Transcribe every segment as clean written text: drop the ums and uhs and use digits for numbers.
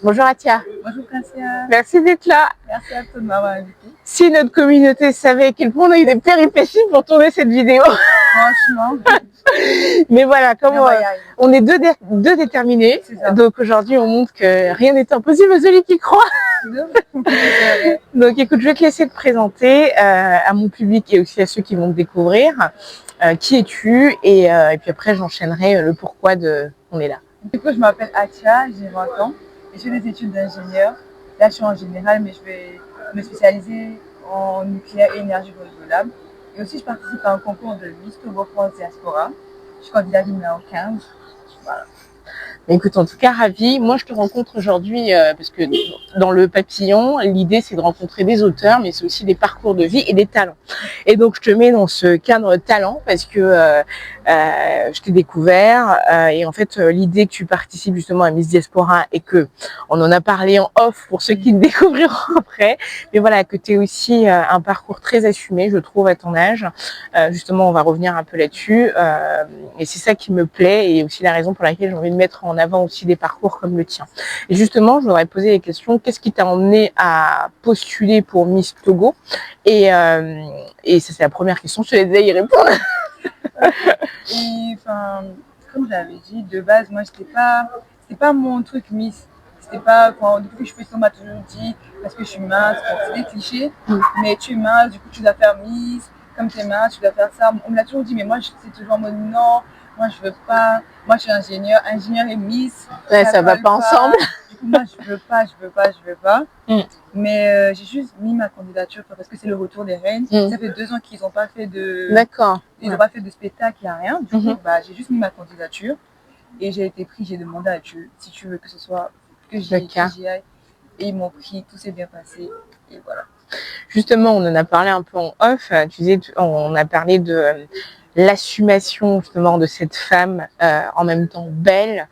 Bonjour Atia. Bonjour Cassia. Merci d'être là. Merci à toi de m'avoir invité. Si notre communauté savait à quel point on a eu des péripéties pour tourner cette vidéo. Franchement. Mais voilà, comme on est deux déterminés, ça. Donc aujourd'hui on montre que rien n'est impossible à celui qui croit. Donc écoute, je vais te laisser te présenter à mon public et aussi à ceux qui vont te découvrir. Qui es-tu et puis après j'enchaînerai le pourquoi de on est là. Du coup, je m'appelle Atia, j'ai 20 ans et je fais des études d'ingénieur. Là, je suis en général, mais je vais me spécialiser en nucléaire et énergie renouvelable. Et aussi, je participe à un concours de Miss Togo France Diaspora. Je suis candidate numéro 15. Voilà. Écoute, en tout cas, ravie. Moi, je te rencontre aujourd'hui parce que dans le papillon, l'idée, c'est de rencontrer des auteurs, mais c'est aussi des parcours de vie et des talents. Et donc, je te mets dans ce cadre talent parce que je t'ai découvert et en fait, l'idée que tu participes justement à Miss Diaspora et que on en a parlé en off pour ceux qui te découvriront après, mais voilà, que tu es aussi un parcours très assumé, je trouve, à ton âge. Justement, on va revenir un peu là-dessus et c'est ça qui me plaît et aussi la raison pour laquelle j'ai envie de mettre en avant aussi des parcours comme le tien. Et justement, je voudrais poser les questions. Qu'est-ce qui t'a emmené à postuler pour Miss Togo et ça, c'est la première question. Je te laisse y répondre. Et enfin, comme je l'avais dit, de base, moi, c'était pas mon truc Miss. C'était pas, depuis que je fais ça, on m'a toujours dit, parce que je suis mince, c'est des clichés, mais tu es mince, du coup, tu dois faire Miss. Comme tu es mince, tu dois faire ça. On me l'a toujours dit, mais moi, c'est toujours en mode non, moi, je veux pas. Moi, je suis ingénieur et Miss. Ouais, ça va pas ensemble. Du coup, moi, je veux pas. Mais j'ai juste mis ma candidature parce que c'est le retour des reines. Ça fait 2 ans qu'ils n'ont pas fait de. D'accord. Ils n'ont pas fait de spectacle, il n'y a rien. Du coup, j'ai juste mis ma candidature et j'ai été prise. J'ai demandé à Dieu si tu veux que ce soit que j'y aille. Et ils m'ont pris, tout s'est bien passé. Et voilà. Justement, on en a parlé un peu en off. Tu disais, on a parlé de l'assumation justement de cette femme en même temps belle,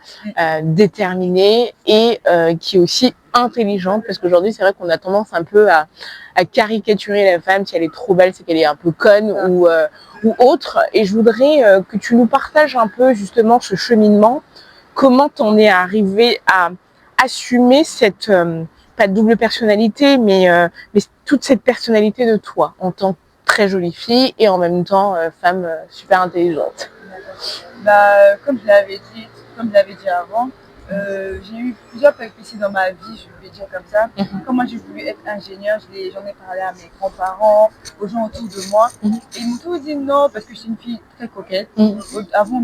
déterminée et qui est aussi intelligente, parce qu'aujourd'hui c'est vrai qu'on a tendance un peu à caricaturer la femme. Si elle est trop belle, c'est qu'elle est un peu conne ou autre. Et je voudrais que tu nous partages un peu justement ce cheminement. Comment t'en es arrivé à assumer cette pas de double personnalité, mais toute cette personnalité de toi en tant que très jolie fille et en même temps femme super intelligente. Comme je l'avais dit avant, j'ai eu plusieurs péripéties dans ma vie, je vais dire comme ça. Quand moi j'ai voulu être ingénieure, j'en ai parlé à mes grands-parents, aux gens autour de moi. Et ils m'ont toujours dit non, parce que je suis une fille très coquette. Avant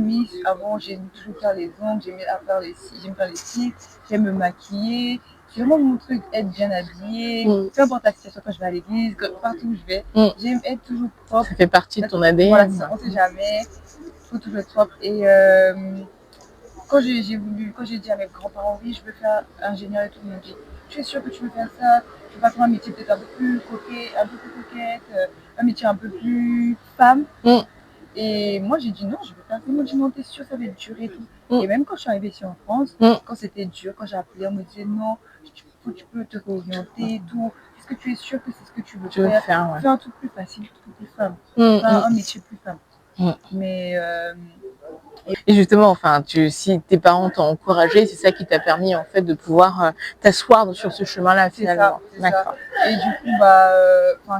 j'aimais toujours faire les ongles, j'aimais faire les cils, j'aime me maquiller. C'est vraiment mon truc, être bien habillée, peu importe la situation, quand je vais à l'église, partout où je vais, j'aime être toujours propre. Ça fait partie de ton ADN. Voilà, on ne sait jamais, il faut toujours être propre. Et quand j'ai dit à mes grands-parents, oui, je veux faire ingénieur et tout, ils m'ont dit, tu es sûre que tu veux faire ça? Tu veux pas faire un métier peut-être un peu plus coquette, un métier un peu plus femme? Et moi, j'ai dit non, je veux faire ça. Ils m'ont dit non, t'es sûre, ça va durer et tout. Et même quand je suis arrivée ici en France, quand c'était dur, quand j'ai appelé, on me disait non, tu peux te réorienter et tout. Est-ce que tu es sûre que c'est ce que tu veux faire? Fais un truc plus facile pour tes femmes. Un métier plus femme. Mais et justement, enfin, si tes parents t'ont encouragé, c'est ça qui t'a permis en fait de pouvoir t'asseoir sur ce chemin-là finalement. D'accord. Et du coup,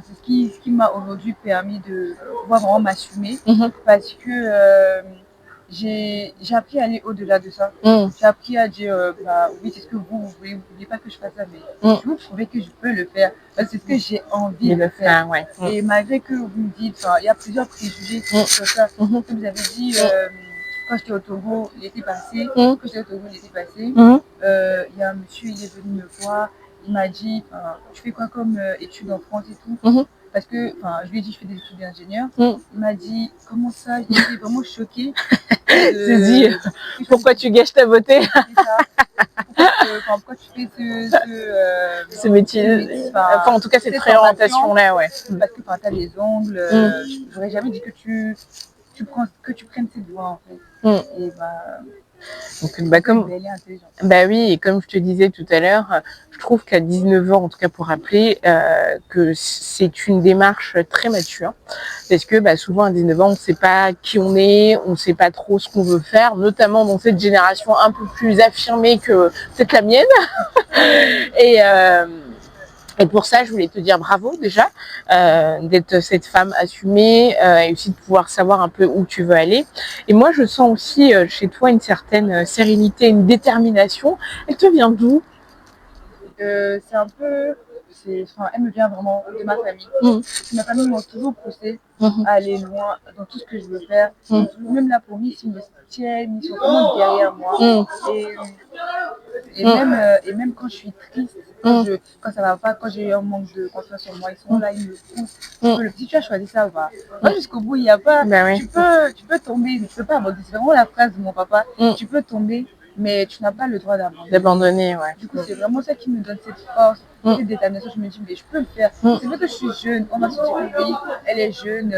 c'est ce qui m'a aujourd'hui permis de pouvoir vraiment m'assumer, parce que j'ai appris à aller au-delà de ça. J'ai appris à dire, oui, c'est ce que vous voulez pas que je fasse ça, mais vous trouvez que je peux le faire, parce que c'est ce que j'ai envie de faire. Et malgré que vous me dites, il y a plusieurs préjugés sur ça. Comme vous avez dit, quand j'étais au Togo l'été passé, il y a un monsieur, il est venu me voir, il m'a dit, tu fais quoi comme études en France et tout? Parce que, je lui ai dit, je fais des études d'ingénieur. Il m'a dit, comment ça? J'étais vraiment choquée. Tu dis, pourquoi tu gâches ta beauté? Pourquoi tu fais ce métier? En tout cas, cette réorientation-là, ouais. Parce que tu as les ongles, j'aurais jamais dit que tu prennes cette voie, en fait. Et donc, oui, et comme je te disais tout à l'heure, je trouve qu'à 19 ans, en tout cas pour rappeler, que c'est une démarche très mature, parce que souvent à 19 ans, on ne sait pas qui on est, on ne sait pas trop ce qu'on veut faire, notamment dans cette génération un peu plus affirmée que peut-être la mienne. Et, euh, et pour ça, je voulais te dire bravo déjà, d'être cette femme assumée et aussi de pouvoir savoir un peu où tu veux aller. Et moi, je sens aussi chez toi une certaine sérénité, une détermination. Elle te vient d'où? C'est un peu, enfin, elle me vient vraiment de ma famille. Ma famille m'a toujours poussé à aller loin dans tout ce que je veux faire. Même là pour Miss, ils me tiennent, ils sont vraiment derrière moi. Et même quand je suis triste, quand ça va pas, quand j'ai un manque de confiance en moi, ils sont là, ils me poussent. Le petit, tu as choisi ça, va jusqu'au bout, il n'y a pas. Ben oui. Tu peux tomber, mais tu peux pas abandonner. C'est vraiment la phrase de mon papa. Tu peux tomber, mais tu n'as pas le droit d'abandonner. Ouais. Du coup, c'est vraiment ça qui me donne cette force, cette détermination. Je me dis, mais je peux le faire. C'est vrai que je suis jeune. On va se dire, oui, elle est jeune,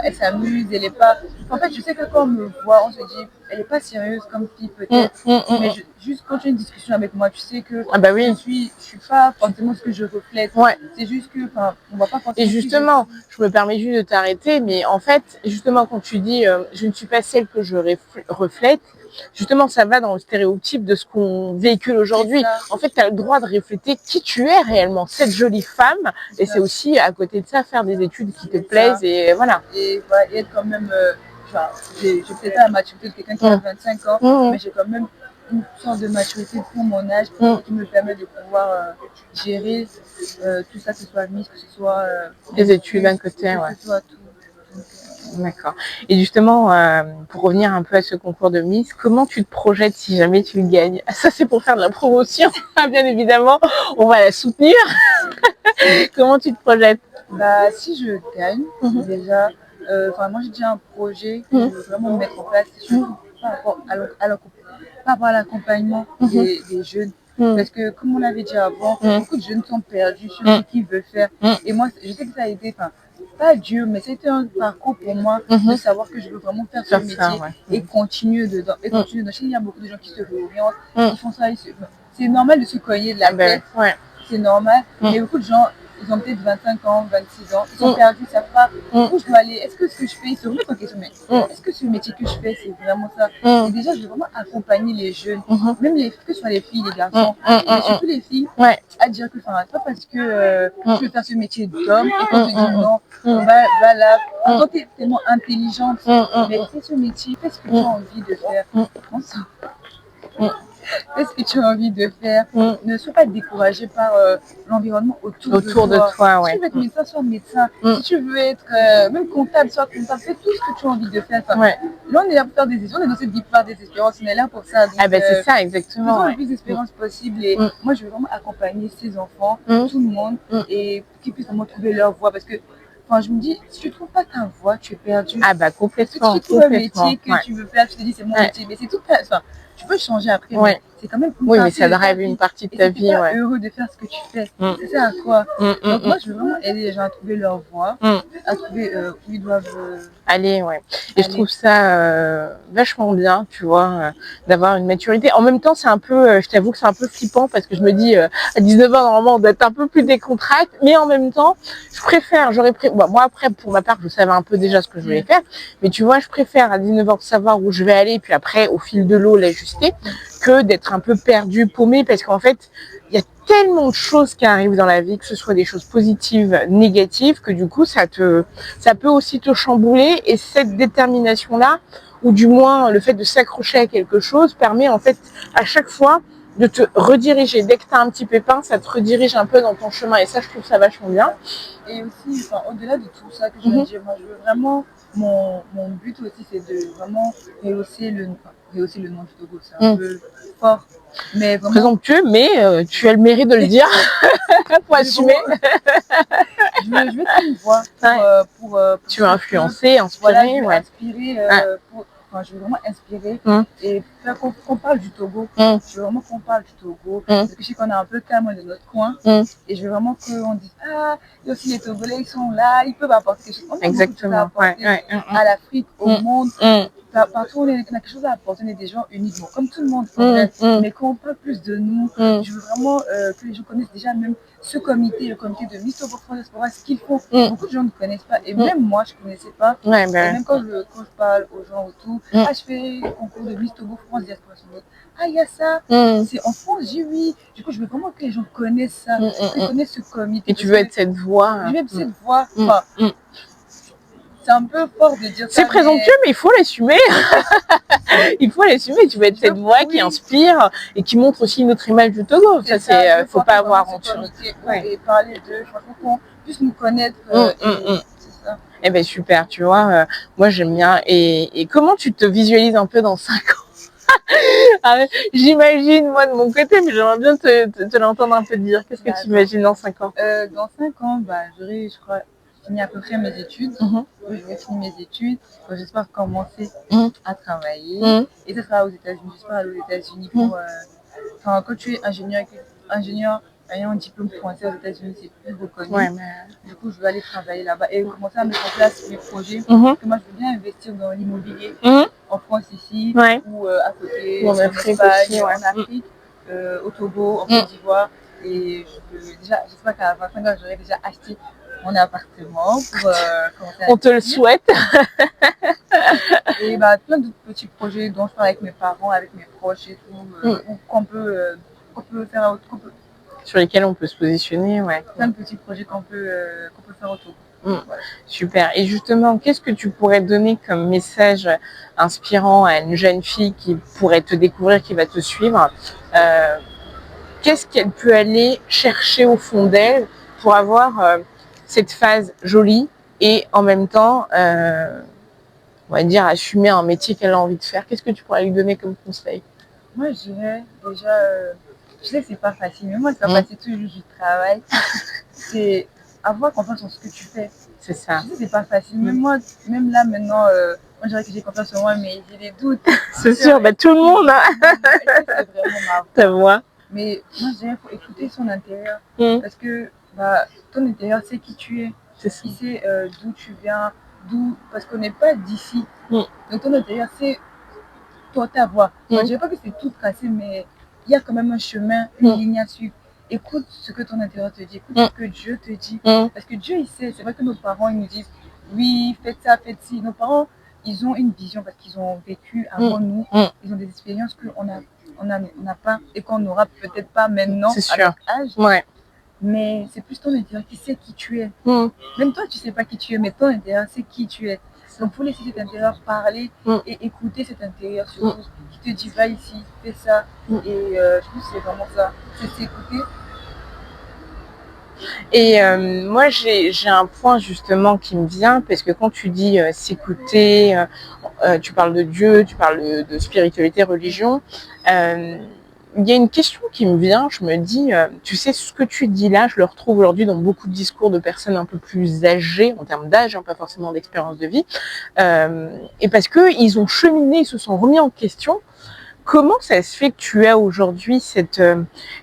elle s'amuse, elle est pas. En fait, je sais que quand on me voit, on se dit, elle est pas sérieuse comme fille peut-être. Mais juste quand tu as une discussion avec moi, tu sais que je suis pas forcément ce que je reflète. Ouais. C'est juste que, on va pas forcément. Et justement, je me permets juste de t'arrêter, mais en fait, justement, quand tu dis je ne suis pas celle que je reflète, justement, ça va dans le stéréotype de ce qu'on véhicule aujourd'hui. En fait, tu as le droit de refléter qui tu es réellement, cette jolie femme. Et c'est aussi, à côté de ça, faire des études qui te plaisent. Et voilà. Et être quand même. J'ai peut-être pas la maturité de quelqu'un qui a 25 ans, mais j'ai quand même une sorte de maturité pour mon âge qui me permet de pouvoir gérer tout ça, que ce soit Miss, que ce soit des études d'un côté. Ouais. D'accord. Et justement, pour revenir un peu à ce concours de Miss, comment tu te projettes si jamais tu le gagnes? Ça, c'est pour faire de la promotion, bien évidemment. On va la soutenir. Comment tu te projettes? Si je gagne, déjà, moi j'ai déjà un projet que je veux vraiment mettre en place, surtout par rapport à l'accompagnement des jeunes. Parce que comme on l'avait dit avant, beaucoup de jeunes sont perdus sur ce qu'ils veulent faire. Et moi, je sais que ça a été, pas dur, mais c'était un parcours pour moi de savoir que je veux vraiment faire ce métier et continuer dedans. Et continuer dedans. Il y a beaucoup de gens qui se réorientent, qui font ça. C'est normal de se cogner de la tête. C'est normal. Mais beaucoup de gens, ils ont peut-être 25 ans, 26 ans, ils sont perdus, ils ne savent pas où je dois aller. Est-ce que ce que je fais, ils se remettent en question, mais est-ce que ce métier que je fais, c'est vraiment ça? Et déjà, je veux vraiment accompagner les jeunes, même que ce soit les filles, les garçons, mais surtout les filles, à dire que c'est pas parce que tu veux faire ce métier d'homme et qu'on te dit non, va là, quand tu es tellement intelligente, mais fais ce métier, fais ce que tu as envie de faire. Fais ce que tu as envie de faire. Ne sois pas découragé par l'environnement autour de toi. Si tu veux être médecin, sois médecin. Si tu veux être même comptable, sois comptable. Fais tout ce que tu as envie de faire. Là, on est là pour faire des décisions. On est dans cette vie par des espérances. On est là pour ça. Donc, c'est ça, exactement. Faisons le plus d'espérance possible. Et moi, je veux vraiment accompagner ces enfants, tout le monde, et qu'ils puissent vraiment trouver leur voie. Parce que je me dis, si tu ne trouves pas ta voie, tu es perdu. Complètement. Si tu trouves un métier que tu veux faire, tu te dis, c'est mon métier. Mais c'est tout. Tu peux changer après, mais c'est quand même mais ça drive une partie de ta vie. Tu es pas heureux de faire ce que tu fais. C'est ça à quoi. Donc moi, je veux vraiment aider les gens à trouver leur voie, à trouver où ils doivent aller. Et je trouve ça vachement bien, tu vois, d'avoir une maturité. En même temps, c'est un peu, je t'avoue que c'est un peu flippant parce que je me dis, à 19 ans, normalement, on doit être un peu plus décontracté, mais en même temps, moi après, pour ma part, je savais un peu déjà ce que je voulais faire, mais tu vois, je préfère à 19 ans savoir où je vais aller, puis après, au fil de l'eau, l'ajuster, que d'être un peu perdu, paumé, parce qu'en fait, il y a tellement de choses qui arrivent dans la vie, que ce soit des choses positives, négatives, que du coup, ça peut aussi te chambouler. Et cette détermination-là, ou du moins le fait de s'accrocher à quelque chose, permet en fait à chaque fois de te rediriger. Dès que tu as un petit pépin, ça te redirige un peu dans ton chemin. Et ça, je trouve ça vachement bien. Et aussi, au-delà de tout ça que je veux dire, moi, je veux vraiment, mon but aussi, c'est de vraiment rehausser le nom du Togo. C'est un peu fort. Mais vraiment... présomptueux, mais tu as le mérite de le dire. Pour assumer. Je veux être une voix pour tu veux influencer, inspirer. Je veux vraiment inspirer et faire qu'on parle du Togo. Je veux vraiment qu'on parle du Togo. Parce que je sais qu'on est un peu calme de notre coin. Et je veux vraiment qu'on dise, il y a aussi les Togolais, ils sont là, ils peuvent apporter quelque chose. On a exactement. apporter à l'Afrique, au monde. Partout, on a quelque chose à apporter, on est des gens uniques, comme tout le monde, mais qu'on parle plus de nous. Je veux vraiment que les gens connaissent déjà même ce comité, le comité de Miss Togo France Diaspora, ce qu'ils font. Beaucoup de gens ne connaissent pas, et même moi, je ne connaissais pas. Et même quand je parle aux gens autour, je fais le concours de Miss Togo France Diaspora. Il y a ça, c'est en France, j'ai oui. Je Du coup, je veux vraiment que les gens connaissent ça, qu'ils connaissent ce comité. Et tu veux être cette voix. Je veux être cette voix. Enfin, c'est un peu fort de dire ça. C'est présomptueux, mais il faut l'assumer. Il faut l'assumer. Tu veux être cette voix qui inspire et qui montre aussi une autre image du Togo. Ça, c'est, faut pas avoir honte. Et parler de, franchement, qu'on puisse nous connaître. C'est ça. Eh ben super, tu vois. Moi, j'aime bien. Et comment tu te visualises un peu dans 5 ans? J'imagine, moi, de mon côté, mais j'aimerais bien te l'entendre un peu dire. Qu'est-ce que tu imagines dans 5 ans? Dans 5 ans, j'aurai, je crois, fini à peu près mes études. Je vais finir mes études. J'espère commencer à travailler. Et ça sera aux États-Unis. J'espère aller aux États-Unis pour. Quand tu es ingénieur ayant un diplôme français aux États-Unis, c'est plus reconnu. Ouais, mais... Du coup, je vais aller travailler là-bas et commencer à mettre en place mes projets. Parce que moi, je veux bien investir dans l'immobilier en France ici, ou à côté, en Afrique, au Togo, en Côte d'Ivoire. Et j'espère qu'à 25 ans, j'aurai déjà acheté mon appartement pour commencer à On te le souhaite. Et plein d'autres petits projets dont je parle avec mes parents, avec mes proches et tout, qu'on peut faire sur lesquels on peut se positionner, ouais. Plein de petits projets qu'on peut faire autour. Voilà. Super. Et justement, qu'est-ce que tu pourrais donner comme message inspirant à une jeune fille qui pourrait te découvrir, qui va te suivre? Qu'est-ce qu'elle peut aller chercher au fond d'elle pour avoir cette phase jolie et en même temps, on va dire, assumer un métier qu'elle a envie de faire? Qu'est-ce que tu pourrais lui donner comme conseil? Moi, je dirais déjà, je sais que c'est pas facile, mais moi, c'est pas facile, toujours du travail. C'est avoir confiance en ce que tu fais. C'est ça. Je sais que c'est pas facile, même moi, même là, maintenant, moi, je dirais que j'ai confiance en moi, mais j'ai des doutes. C'est sûr, tout le monde, hein. C'est vraiment ta voix. Mais moi, je dirais qu'il faut écouter son intérieur. Parce que ton intérieur, c'est qui tu es. Il sait d'où tu viens, parce qu'on n'est pas d'ici. Donc, ton intérieur, c'est toi, ta voix. Je ne dirais pas que c'est tout tracé, mais il y a quand même un chemin, une ligne à suivre. Écoute ce que ton intérieur te dit, écoute ce que Dieu te dit. Parce que Dieu, il sait. C'est vrai que nos parents, ils nous disent, oui, faites ça, faites ci. Nos parents, ils ont une vision parce qu'ils ont vécu avant nous. Ils ont des expériences qu'on n'a pas et qu'on n'aura peut-être pas maintenant à notre âge. Ouais. Mais c'est plus ton intérieur qui sait qui tu es. Même toi, tu ne sais pas qui tu es, mais ton intérieur sait qui tu es. Donc, il faut laisser cet intérieur parler et écouter cet intérieur surtout qui te dit va ici, fais ça. Et je pense que c'est vraiment ça, c'est s'écouter. Et moi, j'ai un point justement qui me vient, parce que quand tu dis s'écouter, tu parles de Dieu, tu parles de spiritualité, religion. Il y a une question qui me vient, je me dis, tu sais, ce que tu dis là, je le retrouve aujourd'hui dans beaucoup de discours de personnes un peu plus âgées, en termes d'âge, pas forcément d'expérience de vie, et parce qu'ils ont cheminé, ils se sont remis en question. Comment ça se fait que tu as aujourd'hui cette...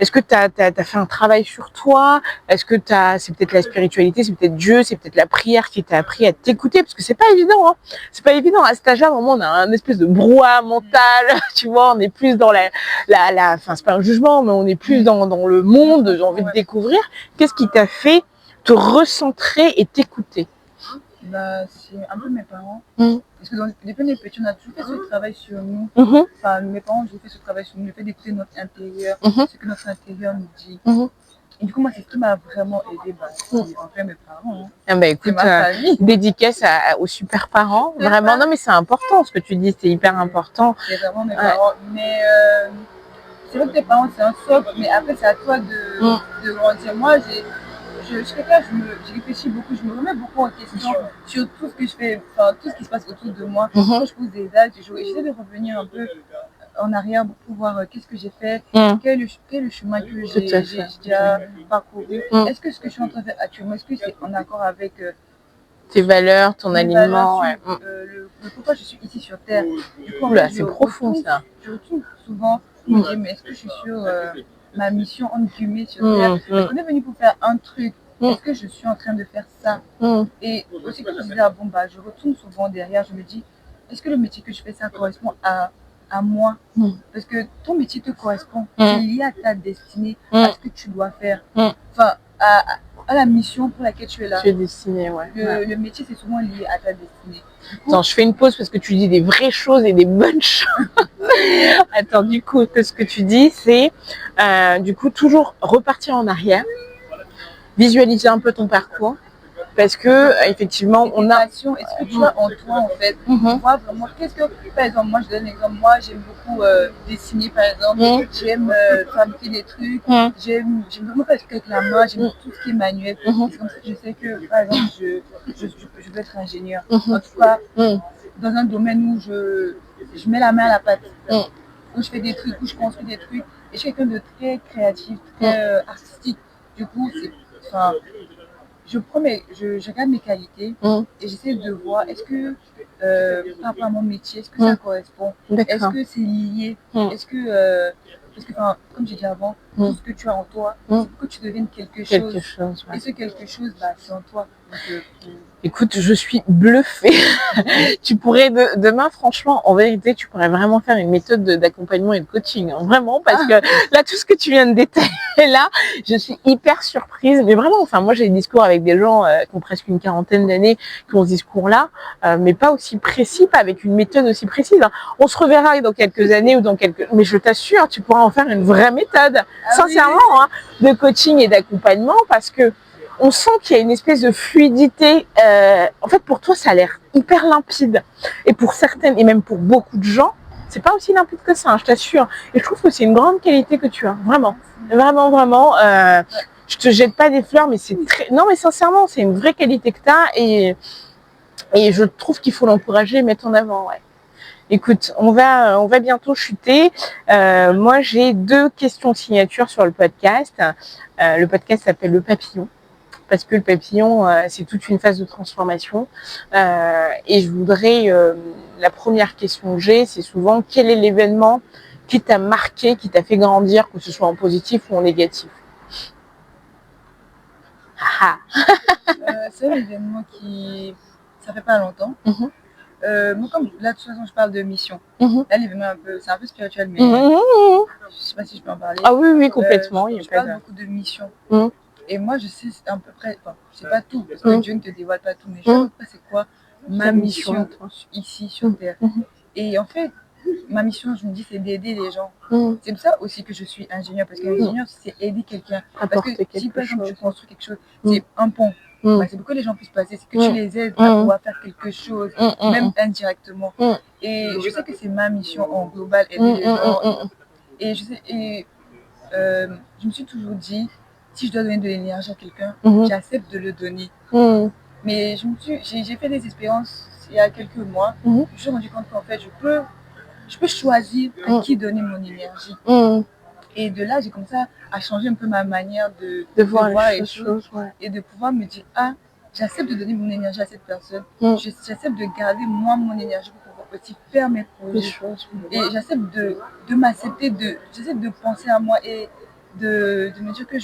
Est-ce que tu as fait un travail sur toi? Est-ce que c'est peut-être la spiritualité, c'est peut-être Dieu, c'est peut-être la prière qui t'a appris à t'écouter? Parce que c'est pas évident, hein. C'est pas évident. À cet âge-là, vraiment, on a un espèce de brouhaha mental, tu vois, on est plus dans enfin, c'est pas un jugement, mais on est plus dans le monde, j'ai envie de découvrir. Qu'est-ce qui t'a fait te recentrer et t'écouter? C'est un peu mes parents. Parce que depuis les petits, on a toujours fait ce travail sur nous. Enfin, mes parents ont toujours fait ce travail sur nous, le fait d'écouter notre intérieur, ce que notre intérieur nous dit. Et du coup, moi, c'est ce qui m'a vraiment aidé. C'est en fait mes parents. Écoute, dédicace aux super parents. Vraiment, non, mais c'est important ce que tu dis, c'est hyper important. C'est vraiment mes parents. Mais c'est vrai que tes parents, c'est un socle, mais après, c'est à toi de grandir. Moi, je réfléchis beaucoup, je me remets beaucoup en question sur tout ce que je fais, enfin tout ce qui se passe autour de moi. Quand je pose des dates, j'essaie de revenir un peu en arrière pour voir qu'est-ce que j'ai fait, quel est le chemin que j'ai déjà parcouru. Est-ce que ce que je suis en train de faire actuellement, est-ce que c'est en accord avec tes valeurs, ton alignement, pourquoi je suis ici sur Terre. C'est profond ça. Je retourne souvent et me dis, mais est-ce que je suis sur ma mission entre guillemets sur Terre? Parce qu'on est venu pour faire un truc. Est-ce que je suis en train de faire ça? Et aussi quand je disais, je retourne souvent derrière, je me dis, est-ce que le métier que je fais, ça correspond à moi? Parce que ton métier te correspond, c'est lié à ta destinée, à ce que tu dois faire, enfin à la mission pour laquelle tu es là. Tu es destiné, ouais. Le métier, c'est souvent lié à ta destinée. Attends, je fais une pause parce que tu dis des vraies choses et des bonnes choses. Attends, du coup, ce que tu dis, c'est du coup toujours repartir en arrière, visualiser un peu ton parcours, parce que effectivement, on a. Est-ce que tu as en toi en fait, tu vois vraiment qu'est-ce que, par exemple, moi je donne un exemple, moi j'aime beaucoup dessiner par exemple, j'aime fabriquer des trucs, j'aime vraiment faire avec la main, j'aime tout ce qui est manuel. C'est comme ça que je sais que par exemple je veux être ingénieur. En tout cas, dans un domaine où je mets la main à la pâte, où je fais des trucs, où je construis des trucs, et je suis quelqu'un de très créatif, très artistique. Du coup, enfin, je regarde mes qualités et j'essaie de voir est-ce que par rapport à mon métier, est-ce que ça correspond, est-ce que c'est lié, est-ce que parce que enfin, comme j'ai dit avant, tout ce que tu as en toi, c'est pour que tu deviennes quelque chose. Ouais. Et ce quelque chose, bah, c'est en toi. Donc, écoute, je suis bluffée. Tu pourrais demain, franchement, en vérité, tu pourrais vraiment faire une méthode d'accompagnement et de coaching, hein, vraiment, parce que là, tout ce que tu viens de détailler là, je suis hyper surprise. Mais vraiment, enfin, moi, j'ai des discours avec des gens qui ont presque une quarantaine d'années, qui ont ce discours-là, mais pas aussi précis, pas avec une méthode aussi précise. Hein. On se reverra dans quelques années ou dans quelques, mais je t'assure, tu pourras en faire une vraie méthode, sincèrement, hein, de coaching et d'accompagnement, parce que on sent qu'il y a une espèce de fluidité. En fait, pour toi, ça a l'air hyper limpide. Et pour certaines, et même pour beaucoup de gens, c'est pas aussi limpide que ça, hein, je t'assure. Et je trouve que c'est une grande qualité que tu as, vraiment. Vraiment, vraiment. Je te jette pas des fleurs, mais c'est très... Non, mais sincèrement, c'est une vraie qualité que tu as. Et je trouve qu'il faut l'encourager et mettre en avant, ouais. Écoute, on va bientôt chuter. Moi, j'ai 2 questions signature sur le podcast. Le podcast s'appelle Le Papillon, parce que le papillon, c'est toute une phase de transformation. Et je voudrais, la première question que j'ai, c'est souvent quel est l'événement qui t'a marqué, qui t'a fait grandir, que ce soit en positif ou en négatif? c'est un événement qui, ça fait pas longtemps. Moi, comme là, de toute façon, je parle de mission. Là, l'événement, c'est un peu spirituel, mais je sais pas si je peux en parler. Ah oui, oui, complètement. Je parle beaucoup de mission. Et moi, je sais à peu près, enfin, je sais pas tout, parce que Dieu ne te dévoile pas tout, mais je sais à peu près c'est quoi ma mission ici sur Terre. Et en fait, ma mission, je me dis, c'est d'aider les gens. C'est pour ça aussi que je suis ingénieur, parce qu'ingénieur, c'est aider quelqu'un. Parce que si par exemple tu construis quelque chose, c'est un pont. Bah, c'est pour que les gens puissent passer, c'est que tu les aides à pouvoir faire quelque chose, même indirectement. Et je sais que c'est ma mission en global, aider les gens. Et je sais, je me suis toujours dit, si je dois donner de l'énergie à quelqu'un, j'accepte de le donner. Mais j'ai fait des expériences il y a quelques mois. Je me suis rendu compte qu'en fait, je peux choisir à qui donner mon énergie. Et de là, j'ai commencé à changer un peu ma manière de voir les choses et de pouvoir me dire, ah, j'accepte de donner mon énergie à cette personne. J'accepte de garder moi mon énergie pour pouvoir aussi faire mes projets. Et j'accepte de m'accepter, j'accepte de penser à moi et de me dire que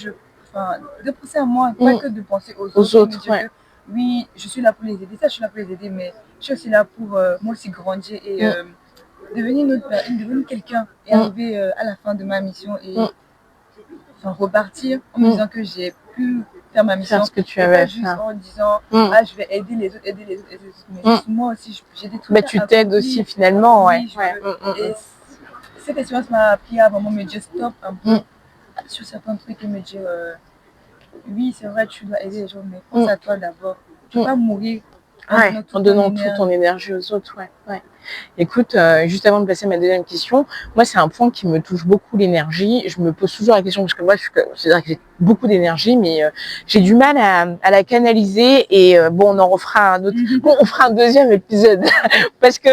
de penser à moi, pas que de penser aux autres. Me dire que, oui, je suis là pour les aider, ça je suis là pour les aider, mais je suis aussi là pour moi aussi grandir et devenir quelqu'un et arriver à la fin de ma mission et repartir en me disant que j'ai pu faire ma mission. Faire ce que tu avais à faire. En disant, ah, je vais aider les autres, mais moi aussi, j'ai des trucs. Bah, tu t'aides aussi finalement, ouais. Et cette expérience m'a appris à vraiment me dire stop un peu sur certains trucs et me dire, oui, c'est vrai, tu dois aider les gens, mais pense à toi d'abord. Tu ne peux pas mourir en donnant toute ton énergie aux autres, ouais. Écoute, juste avant de passer à ma deuxième question, moi c'est un point qui me touche beaucoup, l'énergie. Je me pose toujours la question parce que moi c'est-à-dire que j'ai beaucoup d'énergie, mais j'ai du mal à la canaliser. Et bon, on en refera un autre. Bon, on fera un deuxième épisode parce que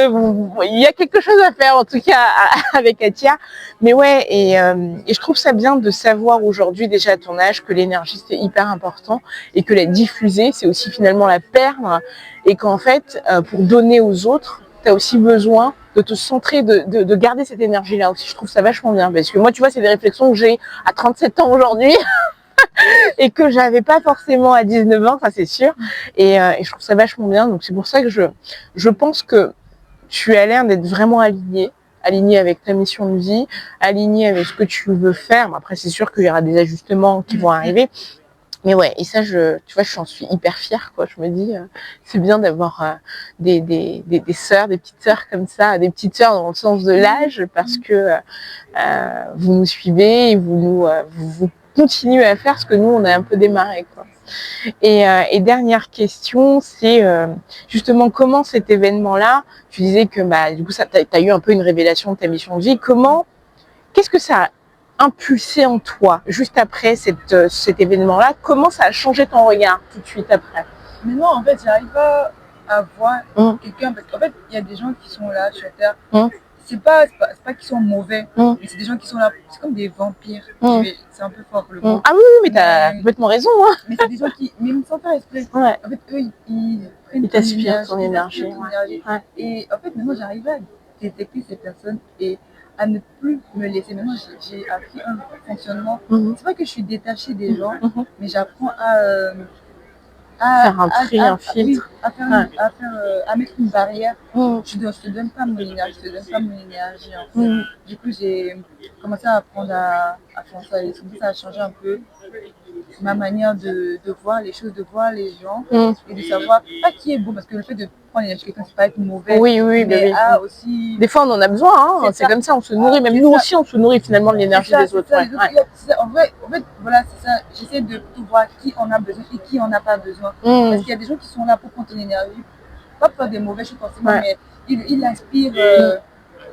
il y a quelque chose à faire en tout cas avec Atia. Mais ouais, et je trouve ça bien de savoir aujourd'hui déjà à ton âge que l'énergie c'est hyper important et que la diffuser c'est aussi finalement la perdre, et qu'en fait pour donner aux autres tu as aussi besoin de te centrer, de garder cette énergie-là aussi. Je trouve ça vachement bien. Parce que moi, tu vois, c'est des réflexions que j'ai à 37 ans aujourd'hui et que j'avais pas forcément à 19 ans, ça c'est sûr. Et je trouve ça vachement bien. Donc c'est pour ça que je pense que tu as l'air d'être vraiment aligné avec ta mission de vie, aligné avec ce que tu veux faire. Après, c'est sûr qu'il y aura des ajustements qui vont arriver. Mais ouais, et ça, tu vois, j'en suis hyper fière, quoi. Je me dis, c'est bien d'avoir des sœurs, des petites sœurs comme ça, des petites sœurs dans le sens de l'âge, parce que vous nous suivez et vous continuez à faire ce que nous, on a un peu démarré, quoi. Et dernière question, c'est justement comment cet événement-là, tu disais que bah, du coup, tu as eu un peu une révélation de ta mission de vie. Qu'est-ce que ça a impulsé en toi juste après cet événement-là? Comment ça a changé ton regard tout de suite après? Mais non, en fait, j'arrive pas à voir quelqu'un, parce qu'en fait, il y a des gens qui sont là sur Terre. C'est pas qu'ils sont mauvais, mais c'est des gens qui sont là, c'est comme des vampires. C'est un peu fort le mot. Ah oui, mais t'as complètement raison. Hein. Mais c'est des gens qui, même sans faire exprès, Ouais. en fait, eux, ils prennent ton énergie. Ouais. Et en fait, maintenant, j'arrive à détecter ces personnes et à ne plus me laisser. Maintenant, j'ai appris un fonctionnement. C'est pas que je suis détachée des gens, mais j'apprends à faire un tri, un filtre. À mettre une barrière. Je te donne pas mon énergie, je te donne pas mon énergie. En fait. Du coup, j'ai commencé à apprendre à faire ça. Et ça a changé un peu ma manière de voir les choses, de voir les gens et de savoir pas qui est bon, parce que le fait de prendre l'énergie de quelqu'un, c'est pas être mauvais. Oui, mais aussi. Des fois, on en a besoin, hein. C'est comme ça, on se nourrit. Même nous aussi, on se nourrit finalement de l'énergie des autres. En fait, voilà, c'est ça. J'essaie de tout voir qui en a besoin et qui en a pas besoin. Parce qu'il y a des gens qui sont là pour prendre ton énergie, pas pour faire des mauvais choses forcément, mais ils inspirent.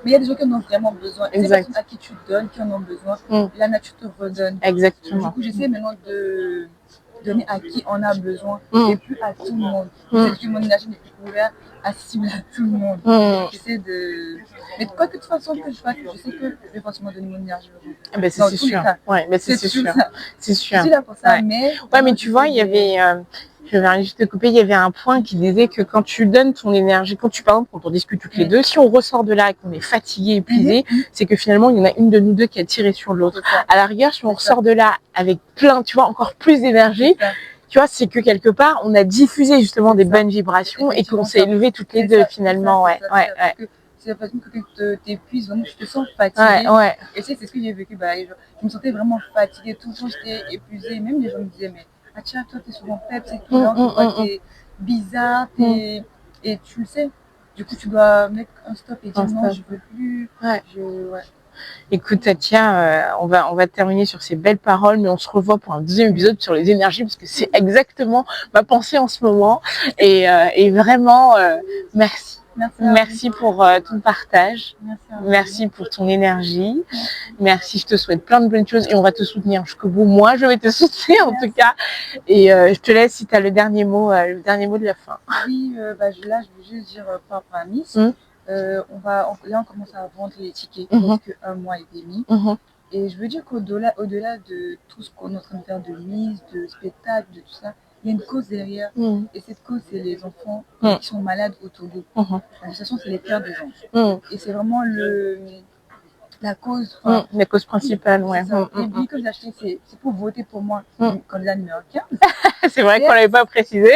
Mais il y a des gens qui en ont vraiment besoin. Et ces personnes à qui tu donnes, qui en ont besoin, la nature te redonne. Exactement. Du coup, j'essaie maintenant de donner à qui en a besoin et plus à tout le monde. C'est que mon énergie n'est plus ouverte, accessible à tout le monde. J'essaie de. Mais quoi que de toute façon que je fasse, je sais que je vais forcément donner mon énergie aux gens. Ah ben c'est sûr. Ouais, ben c'est sûr. C'est sûr. Je suis là pour ça, mais. Ouais, mais tu vois, il y avait. Je vais juste te couper, il y avait un point qui disait que quand tu donnes ton énergie, par exemple, quand on discute toutes les deux, si on ressort de là et qu'on est fatigué, épuisé, c'est que finalement, il y en a une de nous deux qui a tiré sur l'autre. À la rigueur, si on ressort de là avec plein, tu vois, encore plus d'énergie, tu vois, c'est que quelque part, on a diffusé justement des bonnes vibrations et qu'on s'est élevés toutes les deux finalement. C'est la façon que tu t'épuises, vraiment, tu te sens fatiguée. Et c'est ce que j'ai vécu. Bah, je me sentais vraiment fatiguée, tout le temps, j'étais épuisée. Même les gens me disaient, mais Atia, toi, t'es souvent faible, c'est tout là, t'es bizarre, et tu le sais. Du coup, tu dois mettre un stop et dire non, je veux plus. Écoute, Atia, on va terminer sur ces belles paroles, mais on se revoit pour un deuxième épisode sur les énergies, parce que c'est exactement ma pensée en ce moment. Et vraiment, merci. Merci pour ton partage. Merci pour ton énergie. Merci, je te souhaite plein de bonnes choses et on va te soutenir jusqu'au bout. Moi, je vais te soutenir en tout cas. Et je te laisse si tu as le dernier mot de la fin. Oui, là, je veux juste dire par rapport à Miss. Là, on commence à vendre les tickets presque un mois et demi. Et je veux dire qu'au-delà de tout ce qu'on est en train de faire de mise, de spectacle, de tout ça, il y a une cause derrière. Et cette cause, c'est les enfants qui sont malades au Togo. L'association, c'est les pères des enfants. Et c'est vraiment la cause. La cause principale, ouais. Et le billet que j'ai acheté, c'est pour voter pour moi, candidat numéro 15. C'est vrai qu'on ne l'avait pas précisé.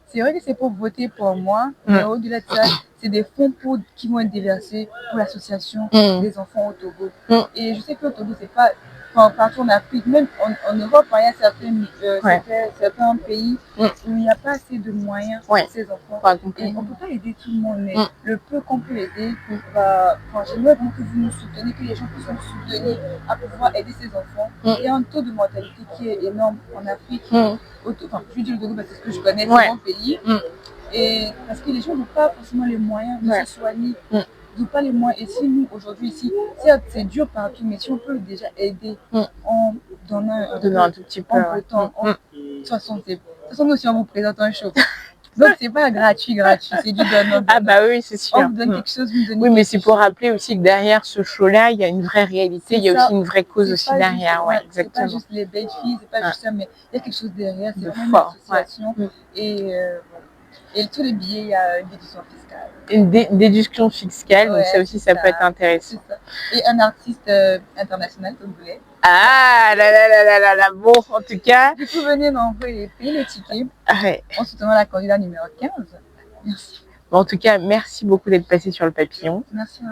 C'est vrai que c'est pour voter pour moi, mais au-delà de ça, c'est des fonds qui vont être déversés pour l'association des enfants au Togo. Et je sais qu'au Togo, c'est pas partout en Afrique, même en Europe, il y a certains pays où il n'y a pas assez de moyens pour ces enfants. Et on ne peut pas aider tout le monde, mais le peu qu'on peut aider, j'aimerais vraiment que vous nous souteniez, que les gens puissent nous soutenir à pouvoir aider ces enfants. Il y a un taux de mortalité qui est énorme en Afrique. Je dis le Togo parce que c'est ce que je connais, c'est mon pays. Et parce que les gens n'ont pas forcément les moyens de se soigner. Ils n'ont pas les moyens. Et si nous, aujourd'hui, ici, c'est dur partout, mais si on peut déjà aider en donnant un tout petit peu, en votant, de toute façon, nous aussi, on vous présente un show. Donc, c'est pas gratuit, c'est du donnant. Ah bah oui, c'est sûr. On vous donne quelque chose, vous donnez. Oui, mais c'est pour rappeler aussi que derrière ce show-là, il y a une vraie réalité, il y a aussi une vraie cause aussi derrière. C'est pas juste les belles filles, c'est pas juste ça, mais il y a quelque chose derrière, c'est vraiment une association. Et tous les billets, il y a une déduction fiscale. Une déduction fiscale, donc ça aussi, ça peut être intéressant. Et un artiste international, comme vous voulez. Ah là, bon, en tout cas. Du coup, venez m'envoyer les tickets en soutenant la candidate numéro 15. Merci. Bon, en tout cas, merci beaucoup d'être passé sur le papillon. Merci.